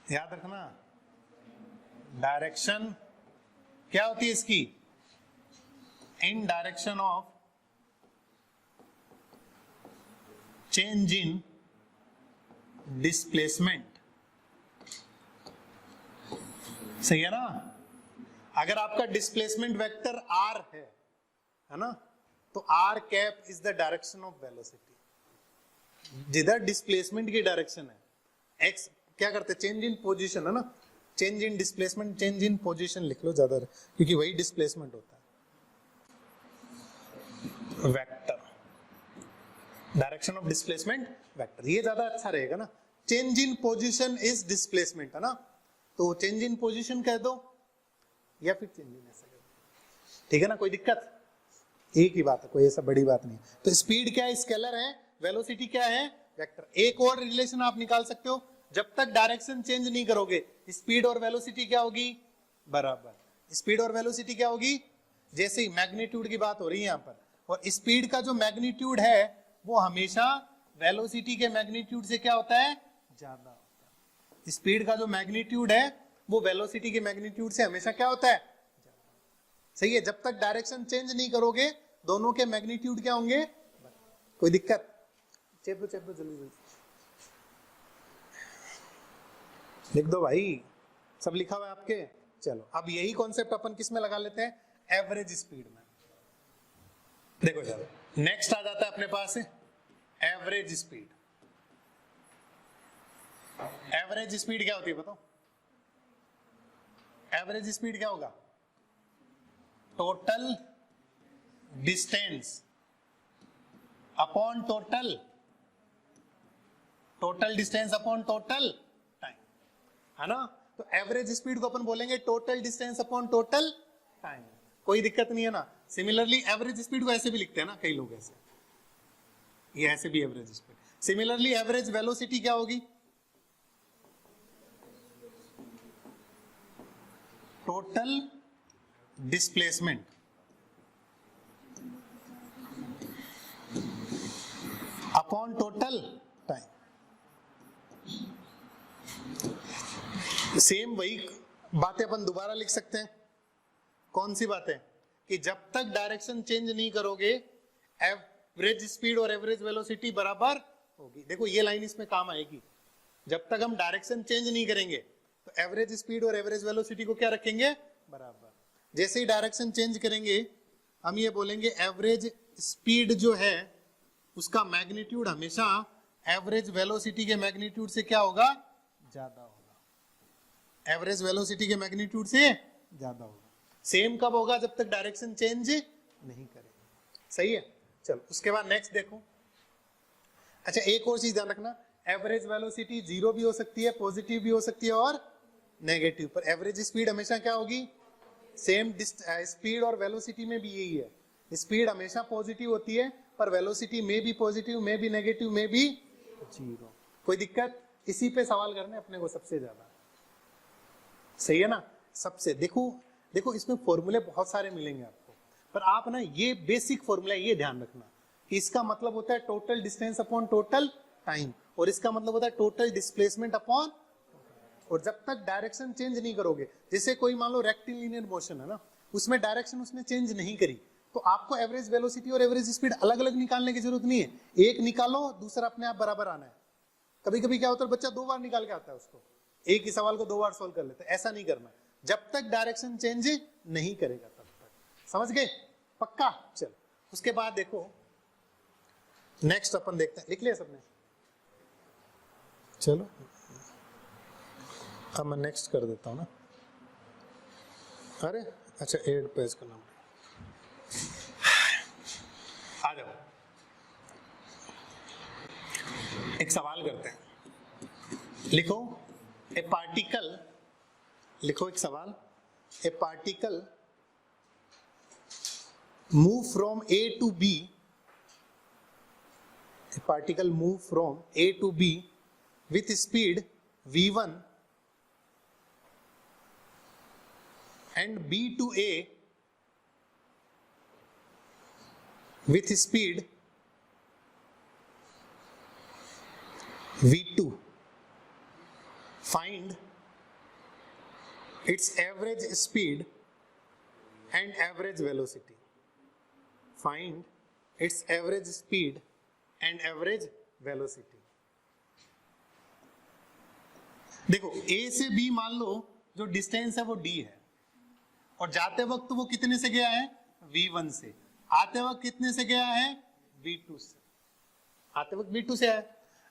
याद रखना, डायरेक्शन क्या होती है इसकी, इन direction of change in displacement. सही है ना। अगर आपका डिस्प्लेसमेंट वेक्टर r है ना, तो r cap is the direction of velocity. जिधर डिस्प्लेसमेंट की डायरेक्शन है, x क्या करते हैं, चेंज इन पोजीशन है ना, change in displacement, change in position लिख लो ज्यादा, क्योंकि वही डिस्प्लेसमेंट होता है। Vector, direction of displacement vector, ये ज्यादा अच्छा रहेगा ना। Change in position is displacement है ना, तो चेंज इन पोजीशन कह दो या फिर चेंज इन ऐसा कर दो, ठीक है ना, कोई दिक्कत, एक ही बात है, कोई ऐसा बड़ी बात नहीं। तो स्पीड क्या है, स्केलर है, वेलोसिटी क्या है, वेक्टर। एक और रिलेशन आप निकाल सकते हो, जब तक डायरेक्शन चेंज नहीं करोगे स्पीड और वेलोसिटी क्या होगी, बराबर। स्पीड और वेलोसिटी क्या होगी, जैसे ही मैग्नीट्यूड की बात हो रही है यहां पर, और स्पीड का जो मैग्नीट्यूड है वो हमेशा वेलोसिटी के मैग्नीट्यूड से क्या होता है, ज्यादा होता है। स्पीड का जो मैग्नीट्यूड है वो वेलोसिटी के मैग्नीट्यूड से हमेशा क्या होता है, सही है। जब तक डायरेक्शन चेंज नहीं करोगे दोनों के मैग्नीट्यूड क्या होंगे, कोई दिक्कत, चेप दो जल्दी जल्दी लिख दो भाई, सब लिखा हुआ है आपके। चलो अब यही कॉन्सेप्ट अपन किस में लगा लेते हैं, एवरेज स्पीड में। देखो चलो नेक्स्ट आ जाता है अपने पास एवरेज स्पीड। एवरेज स्पीड क्या होती है बताओ, एवरेज स्पीड क्या होगा, total distance upon total distance upon total time, है ना। तो एवरेज स्पीड को अपन बोलेंगे total distance upon total time, कोई दिक्कत नहीं है ना। सिमिलरली एवरेज स्पीड को ऐसे भी लिखते हैं ना कई लोग, ऐसे, ये ऐसे भी average speed. Similarly average velocity क्या होगी, total displacement upon total time. Same वही बातें अपन दोबारा लिख सकते हैं। कौन सी बातें, कि जब तक डायरेक्शन चेंज नहीं करोगे एवरेज स्पीड और एवरेज वेलोसिटी बराबर होगी। देखो ये लाइन इसमें काम आएगी, जब तक हम डायरेक्शन चेंज नहीं करेंगे तो एवरेज स्पीड और एवरेज वेलोसिटी को क्या रखेंगे, बराबर। जैसे ही डायरेक्शन चेंज करेंगे हम ये बोलेंगे एवरेज स्पीड जो है उसका मैग्नीट्यूड हमेशा एवरेज वेलोसिटी के मैग्नीट्यूड से क्या होगा, ज्यादा होगा। एवरेज वेलोसिटी के मैग्नीट्यूड से ज्यादा होगा। सेम कब होगा, जब तक डायरेक्शन चेंज नहीं करेंगे। सही है। चलो उसके बाद नेक्स्ट देखो। अच्छा एक और चीज ध्यान रखना, एवरेज वेलोसिटी जीरो भी हो सकती है, पॉजिटिव भी हो सकती है और नेगेटिव। पर एवरेज स्पीड हमेशा क्या होगी, सेम। स्पीड और वेलोसिटी में भी यही है, स्पीड हमेशा पॉजिटिव होती है पर वेलोसिटी में भी पॉजिटिव, में भी नेगेटिव, में भी जीरो। कोई दिक्कत, इसी पे सवाल करने अपने को सबसे ज्यादा। सही है ना। सबसे देखो इसमें फॉर्मूले बहुत सारे मिलेंगे आपको, पर आप ना ये बेसिक फॉर्मूला ये ध्यान रखना कि इसका मतलब होता है total distance upon total time, और इसका मतलब होता है टोटल डिस्प्लेसमेंट अपॉन। और जब तक डायरेक्शन चेंज नहीं करोगे, जैसे कोई मान लो रेक्टिलिनियर मोशन है ना, उसमें डायरेक्शन उसने चेंज नहीं करी, तो आपको एवरेज वेलोसिटी और एवरेज स्पीड अलग अलग निकालने की जरूरत नहीं है, एक निकालो दूसरा अपने आप बराबर आना है। कभी कभी क्या होता है, बच्चा 2 बार निकाल के आता है उसको, एक ही सवाल को 2 बार सोल्व कर लेते हैं। ऐसा नहीं करना, जब तक डायरेक्शन चेंज नहीं करेगा तब तक। समझ गए, पक्का। चलो उसके बाद देखो नेक्स्ट अपन देखते हैं, लिख लिया सबने। चलो अब मैं नेक्स्ट कर देता हूं ना। अरे अच्छा 8 पेज का नाम आ जाओ। एक सवाल करते हैं, लिखो ए पार्टिकल, लिखो एक सवाल, a particle move from A to B, a particle move from A to B with speed v1 and b to a with speed v2. Find its average speed and average velocity. Find its average speed and average velocity. देखो A से B मान लो जो distance है वो D है, और जाते वक्त वो कितने से गया है? V1 से। आते वक्त कितने से गया है? V2 से। आते वक्त V2 से है।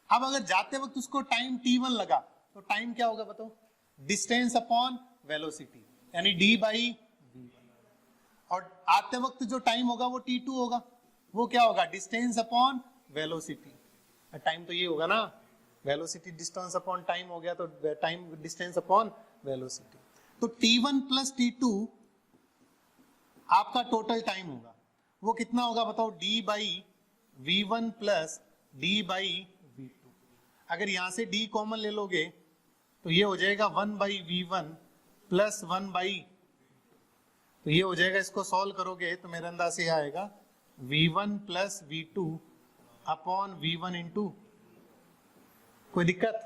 अब अगर जाते वक्त उसको टाइम T1 लगा तो टाइम क्या होगा बताओ? डिस्टेंस अपॉन वेलोसिटी, यानी D बाई V1। और आते वक्त जो टाइम होगा वो T2 होगा, वो क्या होगा? Distance upon velocity. टाइम तो ये होगा ना, वेलोसिटी डिस्टेंस अपॉन टाइम हो गया, तो टाइम डिस्टेंस अपॉन वेलोसिटी। तो T1 प्लस T2 आपका टोटल टाइम होगा, वो कितना होगा बताओ? D by V1 plus D by V2। अगर यहां से D कॉमन ले लोगे तो ये हो जाएगा 1 बाई V1 प्लस 1 बाई, तो ये हो जाएगा, इसको सॉल्व करोगे तो मेरे अंदाज से यह आएगा V1 plus V2 upon V1 into. कोई दिक्कत?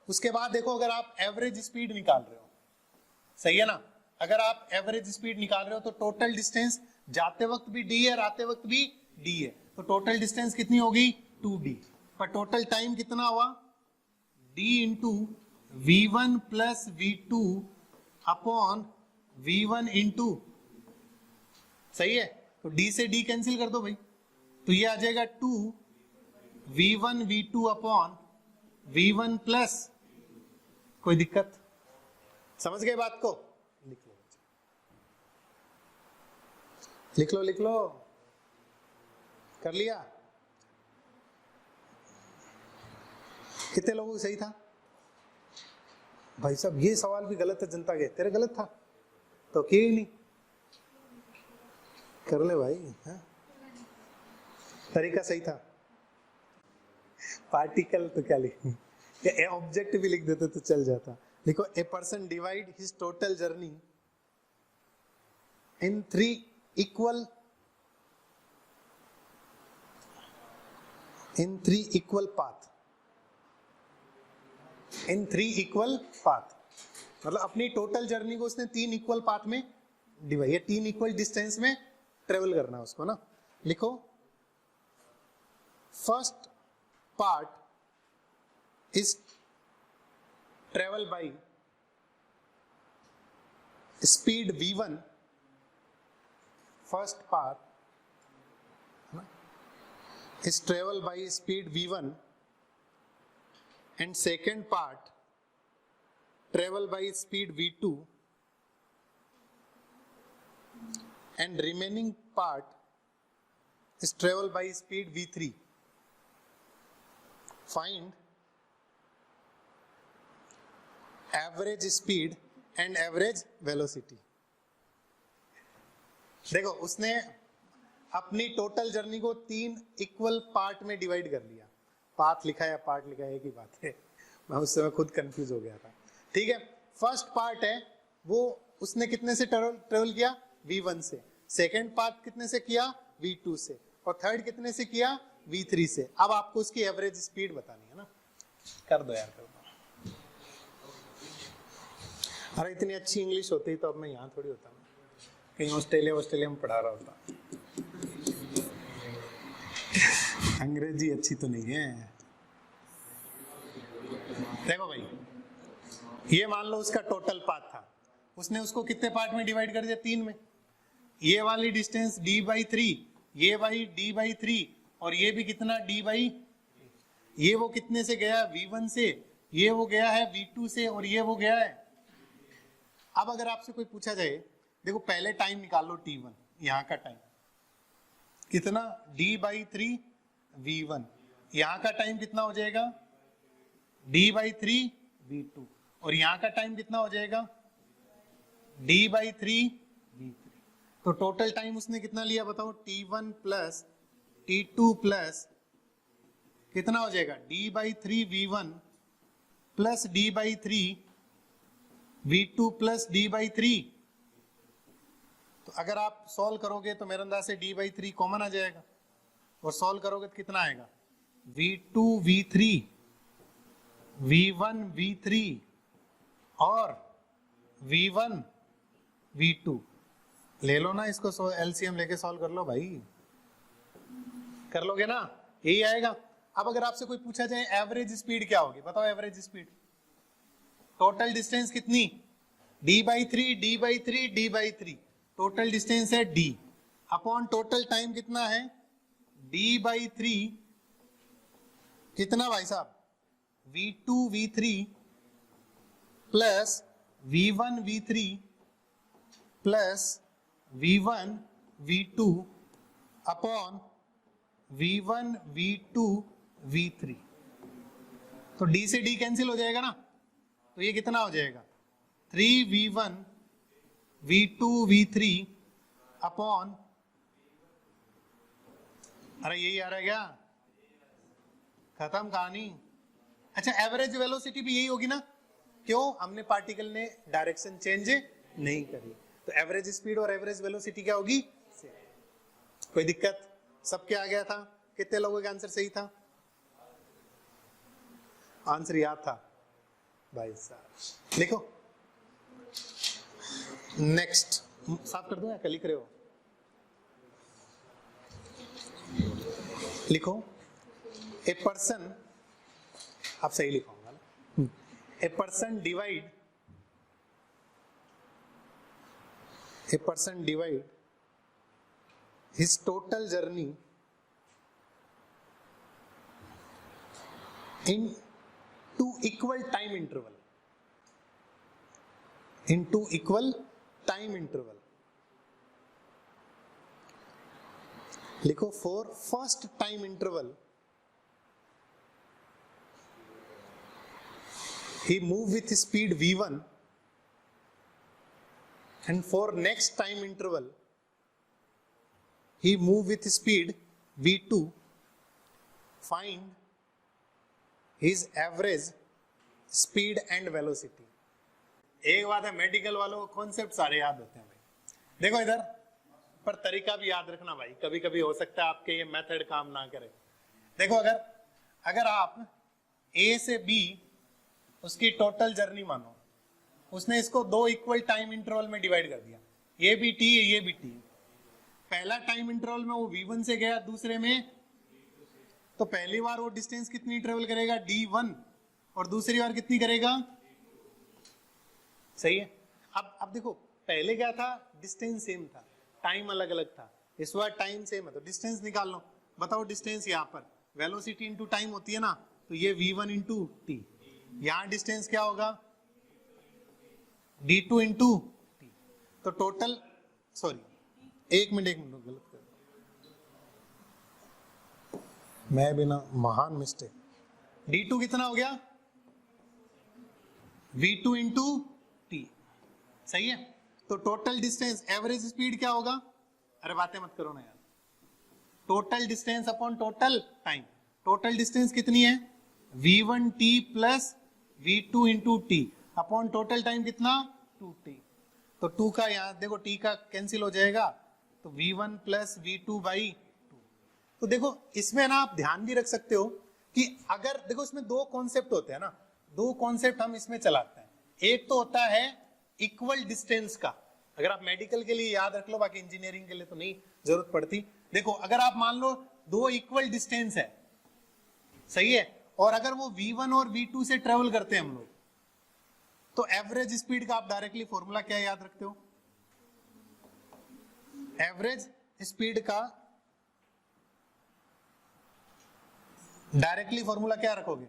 उसके बाद देखो, अगर आप एवरेज स्पीड निकाल रहे हो, सही है ना, अगर आप एवरेज स्पीड निकाल रहे हो तो टोटल डिस्टेंस जाते वक्त भी D है, आते वक्त भी D है, तो टोटल डिस्टेंस कितनी होगी? 2D। पर टोटल टाइम कितना हुआ? D into V1 plus V2 upon V1 into, सही है, तो D से D कैंसिल कर दो भाई, तो ये आ जाएगा 2 V1 V2 upon V1 plus, कोई दिक्कत? समझ गए बात को? लिख लो, लिख लो, लिख लो। कर लिया? कितने लोगों को सही था? भाई साहब ये सवाल भी गलत है जनता के, तेरे गलत था तो किए ही नहीं। कर ले भाई, हाँ? तरीका सही था। पार्टिकल तो क्या लिखें, ऑब्जेक्ट भी लिख देते तो चल जाता। देखो, a person divide his total journey in 3 equal path, in 3 equal path, मतलब अपनी टोटल जर्नी को उसने 3 इक्वल पाथ में डिवाइड, ये 3 इक्वल डिस्टेंस में ट्रेवल करना है उसको ना। लिखो, first part is travel by speed V1, first part is travel by speed V1 and second part travel by speed V2 and remaining part is travel by speed V3. Find average speed and average velocity. देखो, उसने अपनी total journey को 3 equal part में divide कर लिया। Path लिखा है, part लिखा है, एक ही बात है, मैं उस समय खुद कंफ्यूज हो गया था। ठीक है, फर्स्ट पार्ट है वो उसने कितने से ट्रेवल किया? V1 से। सेकेंड पार्ट कितने से किया? V2 से। और थर्ड कितने से किया? V3 से। अब आपको उसकी एवरेज स्पीड बतानी है ना, कर दो यार, कर दो। अरे इतनी अच्छी इंग्लिश होती तो अब मैं यहाँ थोड़ी होता, कहीं ऑस्ट्रेलिया में पढ़ा रहा होता। अंग्रेजी अच्छी तो नहीं है। देखो भाई, ये मान लो उसका टोटल पाथ था, उसने उसको कितने पार्ट में डिवाइड कर दिया? 3 में। ये वाली डिस्टेंस D/3, ये वाली D/3, और ये भी कितना? D/, ये वो कितने से गया? V1 से, ये वो गया है V2 से, और ये वो गया है। अब अगर आपसे कोई पूछा जाए, देखो पहले टाइम निकाल लो T1, यहाँ का टाइम कितना? D/3 V1। यहाँ का टाइम कितना हो जाएगा? D/3 V2। और यहाँ का टाइम कितना हो जाएगा? D/3 V3। तो टोटल टाइम उसने कितना लिया बताओ? T1 प्लस T2 प्लस कितना हो जाएगा? D/3 V1 plus D/3 V2 plus D/3। तो अगर आप सॉल्व करोगे तो मेरे अंदाज से D/3 कॉमन आ जाएगा, और सॉल्व करोगे तो कितना आएगा? V2 V3 V1 V3 और V1 V2 ले लो ना इसको, एलसीएम लेके सॉल्व कर लो भाई, कर लोगे ना, यही आएगा। अब अगर आपसे कोई पूछा जाए एवरेज स्पीड क्या होगी, बताओ एवरेज स्पीड, टोटल डिस्टेंस कितनी, d/3 d/3 d/3, total distance है d अपॉन टोटल टाइम कितना है d/3, कितना भाई साहब, v2 v3 plus v1 v3 plus v1 v2 upon v1 v2 v3। तो d से d कैंसिल हो जाएगा ना, तो ये कितना हो जाएगा 3v1 v2 v3 अपॉन, अरे यही आ रहा है क्या, खत्म कहानी। अच्छा एवरेज वेलोसिटी भी यही होगी ना, क्यों, हमने पार्टिकल ने डायरेक्शन चेंज नहीं करी, तो एवरेज स्पीड और एवरेज वेलोसिटी क्या होगी, कोई दिक्कत, सबके आ गया था, कितने लोगों का आंसर सही था, आंसर याद था भाई साहब। लिखो नेक्स्ट, साफ कर दूं या कल लिख रहे हो, लिखो ए पर्सन, आप सही लिखोगे ना, a person divide his total journey in two equal time interval, into equal time interval, लिखो for first time interval he moved with speed v1 and for next time interval he moved with speed v2, find his average speed and velocity। एक बात है, medical वालों को concept सारे याद होते हैं भाई, देखो इधर पर तरीका भी याद रखना भाई, कभी कभी हो सकता है आपके ये मेथड काम ना करे। देखो अगर आप ए से बी उसकी टोटल जर्नी मानो, उसने इसको दो इक्वल टाइम इंटरवल में डिवाइड कर दिया, ये भी टी है ये भी टी, पहला टाइम इंटरवल में वो v1 से गया, दूसरे में, तो पहली बार वो डिस्टेंस कितनी ट्रेवल करेगा d1 और दूसरी बार कितनी करेगा, सही है। अब देखो पहले क्या था, डिस्टेंस सेम था, टाइम अलग अलग था, इस बार टाइम सेम है तो डिस्टेंस निकाल लो, बताओ डिस्टेंस यहाँ पर वेलोसिटी इंटू टाइम होती है ना, तो ये v1 इंटू टी, यहाँ डिस्टेंस क्या होगा d2 इंटू टी, तो टोटल, सॉरी एक मिनट गलत कर, मैं बिना महान मिस्टेक, d2 कितना हो गया v2 इंटू टी, सही है। तो टोटल डिस्टेंस, एवरेज स्पीड क्या होगा, अरे बातें मत करो ना यार, total distance upon total time, total distance कितनी है v1 t plus v2 into T upon total time कितना 2t, तो 2 का यहाँ देखो t का कैंसिल हो जाएगा, तो v1 प्लस v2 बाई 2। तो देखो इसमें ना आप ध्यान भी रख सकते हो कि अगर देखो इसमें दो कॉन्सेप्ट होते हैं ना, दो कॉन्सेप्ट हम इसमें चलाते हैं, एक तो होता है इक्वल डिस्टेंस का, अगर आप मेडिकल के लिए याद रख लो, बाकी इंजीनियरिंग के लिए तो नहीं जरूरत पड़ती। देखो अगर आप मान लो दो इक्वल डिस्टेंस है, सही है, और अगर वो v1 और v2 से ट्रेवल करते हैं हम लोग, तो एवरेज स्पीड का आप डायरेक्टली फॉर्मूला क्या याद रखते हो, एवरेज स्पीड का डायरेक्टली फॉर्मूला क्या रखोगे,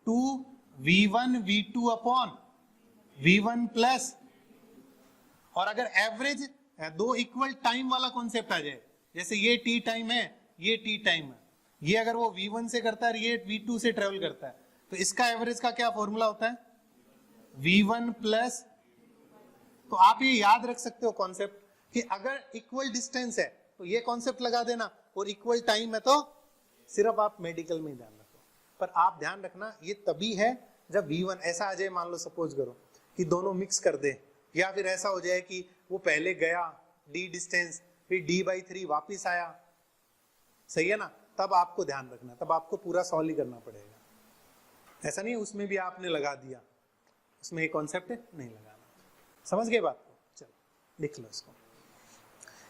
2v1 v2 upon v1 plus, और अगर एवरेज दो इक्वल टाइम वाला कॉन्सेप्ट आ जाए, जैसे ये t टाइम है ये t टाइम है, ये अगर वो v1 से करता है ये v2 से ट्रेवल करता है, तो इसका एवरेज का क्या फॉर्मूला होता है v1 प्लस। तो आप ये याद रख सकते हो कॉन्सेप्ट कि अगर इक्वल डिस्टेंस है तो ये कॉन्सेप्ट लगा देना, और इक्वल टाइम है तो सिर्फ आप मेडिकल में ही ध्यान रखो। पर आप ध्यान रखना ये तभी है जब v1 ऐसा आ जाए, मान लो सपोज करो कि दोनों मिक्स कर दे, या फिर ऐसा हो जाए कि वो पहले गया d डिस्टेंस फिर d/3 वापिस आया, सही है ना, तब आपको ध्यान रखना, तब आपको पूरा सॉल्व ही करना पड़ेगा। ऐसा नहीं उसमें भी आपने लगा दिया, उसमें ये कॉन्सेप्ट नहीं लगाना। समझ गए बात को? चलो लिख लो इसको।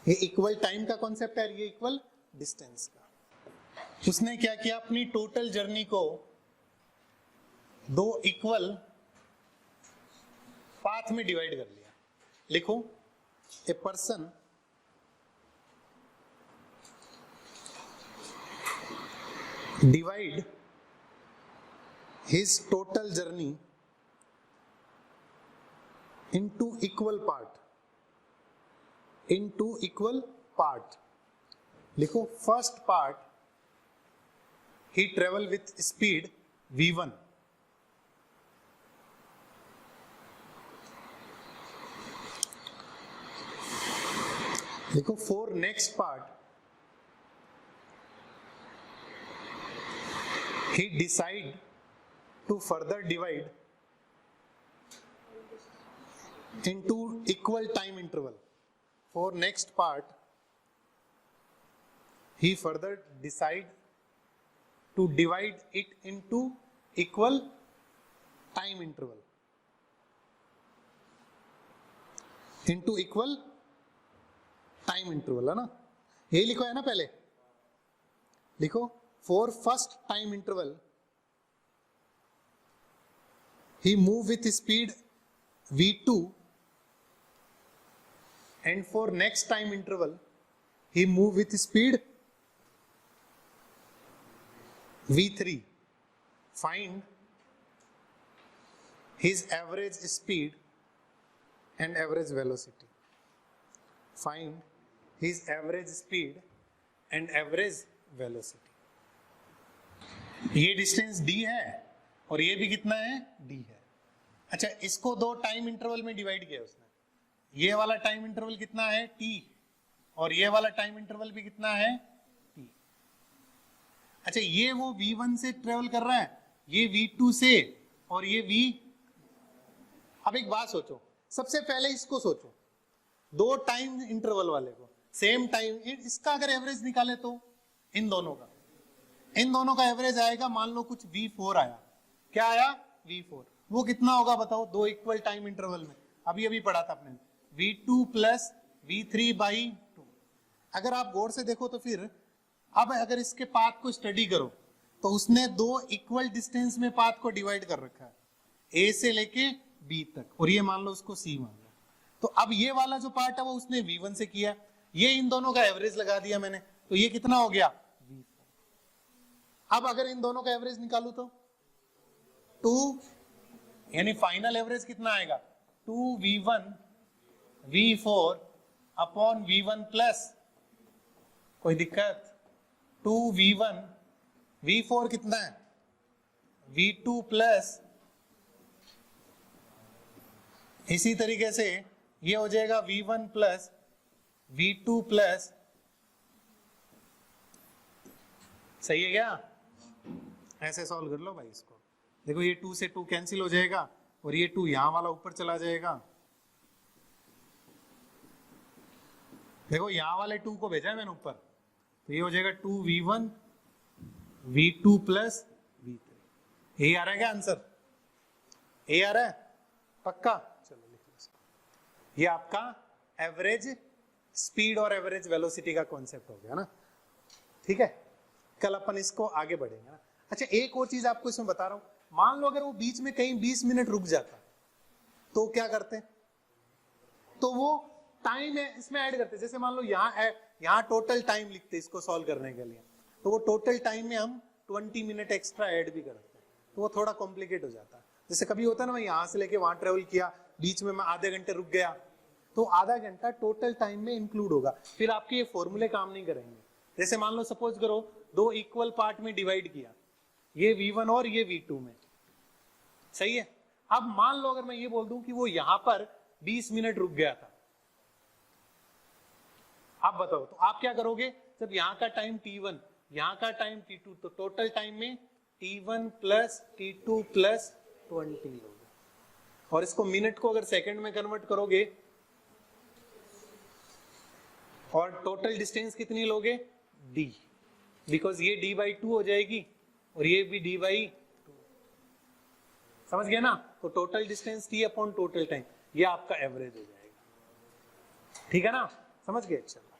ये इक्वल टाइम का कॉन्सेप्ट है, ये इक्वल डिस्टेंस का। उसने क्या किया, अपनी टोटल जर्नी को दो इक्वल पाथ में डिवाइड कर लिया। लिखो, a person divide his total journey into equal part. लिखो, first part he travel with speed v1, लिखो for next part he decide to further divide into equal time interval. For next part he further decide to divide it into equal time interval, into equal time interval, है ना? ये लिखो है ना, पहले लिखो, for first time interval he move with speed v2 and for next time interval he move with speed v3. Find his average speed and average velocity. Find his average speed and average velocity. ये distance d है और ये भी कितना है, d है। अच्छा, इसको दो टाइम इंटरवल में डिवाइड किया उसने। ये वाला टाइम इंटरवल कितना है, t, और ये वाला टाइम इंटरवल भी कितना है, t। अच्छा, ये वो v1 से ट्रेवल कर रहा है, ये v2 से, और ये v। अब एक बात सोचो, सबसे पहले इसको सोचो, दो टाइम इंटरवल वाले को, सेम टाइम, इसका अगर एवरेज निकाले तो इन दोनों का एवरेज आएगा, मान लो कुछ v4 आया। क्या आया, v4। वो कितना होगा बताओ, दो इक्वल टाइम इंटरवल में, अभी पढ़ा था अपने, v2 प्लस v3/2। अगर आप गौर से देखो तो फिर अब अगर इसके पाथ को स्टडी करो तो उसने दो इक्वल डिस्टेंस में पाथ को डिवाइड कर रखा है, a से लेके b तक, और ये मान लो उसको c मान लो। तो अब ये वाला जो पार्ट है वो उसने v1 से किया, ये इन दोनों का एवरेज लगा दिया मैंने, तो ये कितना हो गया, v4। अब अगर इन दोनों का एवरेज निकालू तो 2, यानी फाइनल एवरेज कितना आएगा, 2v1 v4 upon v1 plus, कोई दिक्कत, 2v1 v4 कितना है, v2 प्लस, इसी तरीके से ये हो जाएगा v1 प्लस v2 प्लस, सही है क्या? ऐसे सॉल्व कर लो भाई इसको। देखो, ये 2 से 2 कैंसिल हो जाएगा और ये 2 यहां वाला ऊपर चला जाएगा। देखो, यहां वाले 2 को भेजा है मैंने ऊपर, तो ये हो जाएगा 2v1 v2 प्लस v3। यही आ रहा है क्या आंसर? यही आ रहा है पक्का? चलो लिख लो इसको। ये आपका एवरेज स्पीड और एवरेज वेलोसिटी का कॉन्सेप्ट हो गया ना, ठीक है? कल अपन इसको आगे बढ़ेंगे ना। अच्छा, एक और चीज आपको इसमें बता रहा हूं, मान लो अगर वो बीच में कहीं 20 मिनट रुक जाता तो क्या करते, तो वो टाइम है इसमें ऐड करते। जैसे मान लो यहाँ टोटल टाइम लिखते इसको सॉल्व करने के लिए, तो वो टोटल टाइम में हम 20 मिनट एक्स्ट्रा ऐड भी करते हैं, तो वो थोड़ा कॉम्प्लिकेट हो जाता है। जैसे कभी होता है ना, मैं यहाँ से लेके वहां ट्रेवल किया, बीच में मैं आधे घंटे रुक गया, तो आधा घंटा टोटल टाइम में इंक्लूड होगा, फिर आपके ये फॉर्मूले काम नहीं करेंगे। जैसे मान लो सपोज करो दो इक्वल पार्ट में डिवाइड किया, ये v1 और ये v2 में, सही है? अब मान लो अगर मैं ये बोल दूं कि वो यहां पर 20 मिनट रुक गया था, आप बताओ तो आप क्या करोगे? जब यहां का टाइम t1, यहां का टाइम t2, तो टोटल टाइम में t1 प्लस t2 प्लस 20 लोगे, और इसको मिनट को अगर सेकंड में कन्वर्ट करोगे, और टोटल डिस्टेंस कितनी लोगे, d, बिकॉज ये d/2 हो जाएगी और ये भी d/2, समझ गए ना? तो total distance t upon total time, ये आपका एवरेज हो जाएगा। ठीक है ना, समझ गए? चलो